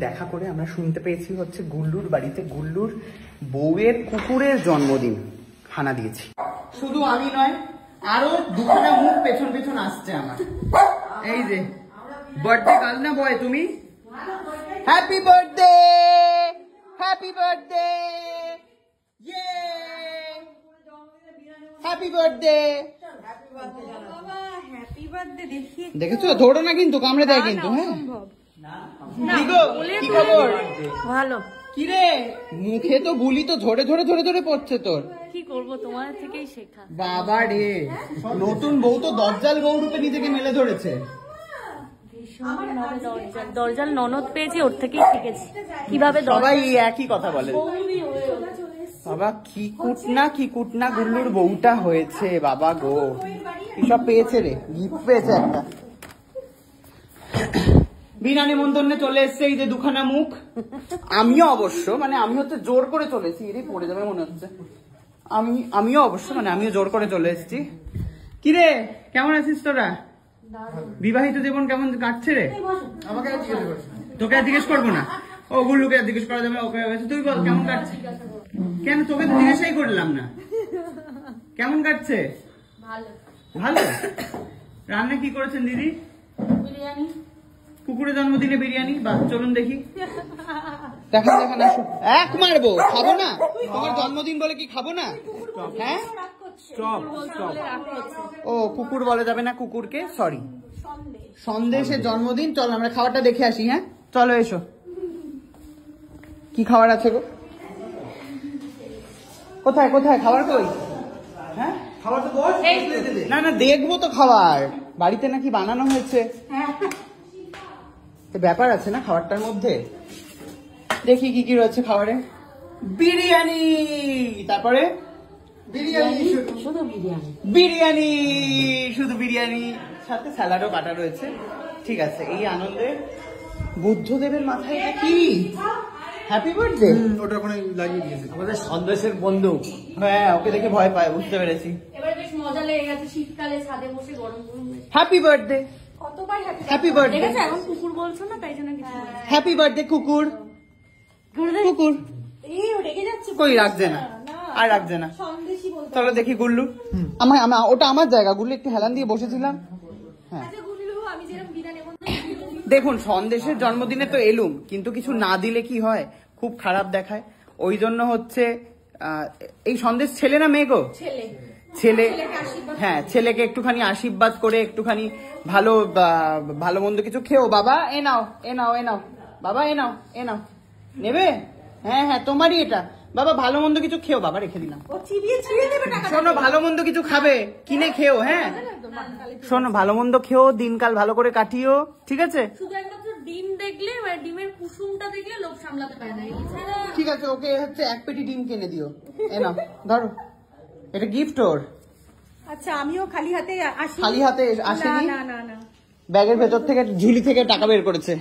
দেখা করে আমরা শুনতে পেয়েছি হচ্ছে গুল্লুর বাড়িতে গুল্লুর বউয়ের কুকুরের জন্মদিন। হানা দিয়েছি। শুধু আমি নয়, আরো দুখানা মুখ পেছন পেছন আসছে আমার। এই যে বার্থডে কাল না বয় তুমি? হ্যাপি বার্থডে, হ্যাপি বার্থডে, ইয়ে হ্যাপি বার্থডে। দেখেছো, ধরো না কিন্তু, কামড়ে দেয় কিন্তু। হ্যাঁ কি খবর? ভালো। কিরে মুখে তো গুলি তো ধরে ধরে ধরে ধরে পড়ছে তোর। কি করবো, তোমার থেকেই শেখা। বাবা রে, নতুন বউ তো দজ্জাল বউ রূপে নিজেকে মেলে ধরেছে। দরজাল ননদ পেয়েছি, ওর থেকেই শিখেছি কিভাবে। সবাই একই কথা বলে। বাবা কি কুটনা কি কুটনা গুল্লুর বউটা হয়েছে। বাবা গো, কি সব পেয়েছে রে, গিফট পেয়েছে একটা। বিনা নিমন্ত্রণে চলে এসছে এই যে দুখানা মুখ। আমিও অবশ্য মানে আমি হচ্ছে জোর করে চলেছি, এরই পড়ে যাবে মনে হচ্ছে। আমিও অবশ্য মানে আমিও জোর করে চলে এসেছি। কিরে কেমন আছিস তোরা? বিবাহিত জীবন কেমন কাটছে রে? আমাকে তোকে আর জিজ্ঞেস করবো না, ও গুল্লুকে আর জিজ্ঞেস করা যাবে না। ওকে তুই বল কেমন কাটছে? কেন তোকে তো জিজ্ঞাসাই করলাম না। কেমন কাটছে? ভালো। রান্না কি করেছেন দিদি? বিরিয়ানি। কুকুরের জন্মদিনে বিরিয়ানি? বাহ, চলুন দেখি। দেখা দেখা না, এক মারবো। খাবো না? তোমার জন্মদিন বলে কি খাবো না? হ্যাঁ ও কুকুর বলা যাবে না কুকুরকে, সরি। সন্দেশের জন্মদিন। চল আমরা খাবারটা দেখে আসি। হ্যাঁ চলো এসো। কি খাবার আছে গো? কোথায় কোথায় খাবার কই? হ্যাঁ খাবার তো না না দেখবো তো খাবার। বাড়িতে নাকি বানানো হয়েছে, ব্যাপার আছে না খাবারটার মধ্যে। দেখি কি কি রয়েছে খাবারে। বিরিয়ানি, তারপরে বিরিয়ানি, শুধু বিরিয়ানি, বিরিয়ানি শুধু বিরিয়ানি, সাথে স্যালাডও কাটা রয়েছে। ঠিক আছে, এই আনন্দে বুদ্ধদেবের মাথায় এটা কি? Happy birthday. ওটা ওখানে লাগিয়ে দিয়েছে আমাদের সন্দেশের বন্ধু। হ্যাঁ ওকে দেখে ভয় পায়, বুঝতে পেরেছি। এবার বেশ মজা লেগে গেছে, শীতকালে ছাদে বসে গরম গরম। Happy birthday. কতবার হ্যাপি বার্থডে। দেখেছো এখন কুকুর বলছো না, তাই জন্য কিছু। হ্যাপি বার্থডে কুকুর। কুকুর রেগে যাচ্ছে, কই রাখছে না, আর রাখছে না। চলো দেখি গুল্লু। ওটা আমার জায়গা, গুল্লু একটু হেলান দিয়ে বসেছিলাম। হ্যাঁ দেখুন, সন্দেশের জন্মদিনে তো এলুম, কিন্তু কিছু না দিলে কি হয়, খুব খারাপ দেখায়। ওই জন্য হচ্ছে এই সন্দেশ ছেলে না মেয়ে গো? ছেলে। হ্যাঁ ছেলেকে একটুখানি আশীর্বাদ করে একটুখানি ভালো ভালো মন্দ কিছু খেও। বাবা এ নাও এ নাও এ নাও, বাবা এ নাও এ নাও, নেবে? হ্যাঁ হ্যাঁ তোমারই এটা। বাবা ভালো মন্দ কিছু খেও, বাবা রেখে দিলাম। শোনো ভালো মন্দ কিছু খাবে, কিনে খেও। হ্যাঁ শোনো ভালো মন্দ খেও, দিনকাল ভালো করে কাটিও, ঠিক আছে? শুধু একমাত্র ডিম দেখলে, মানে ডিমের কুসুমটা দেখলে লোভ সামলাতে পারে না। ঠিক আছে, ওকে হচ্ছে এক পেটি ডিম কিনে দিও। এ নাও ধরো, এটা গিফট ওর। আচ্ছা আমিও খালি হাতে আসি? খালি হাতে আসেনি, না না না, ব্যাগের ভেতর থেকে ঝুলি থেকে টাকা বের করেছে।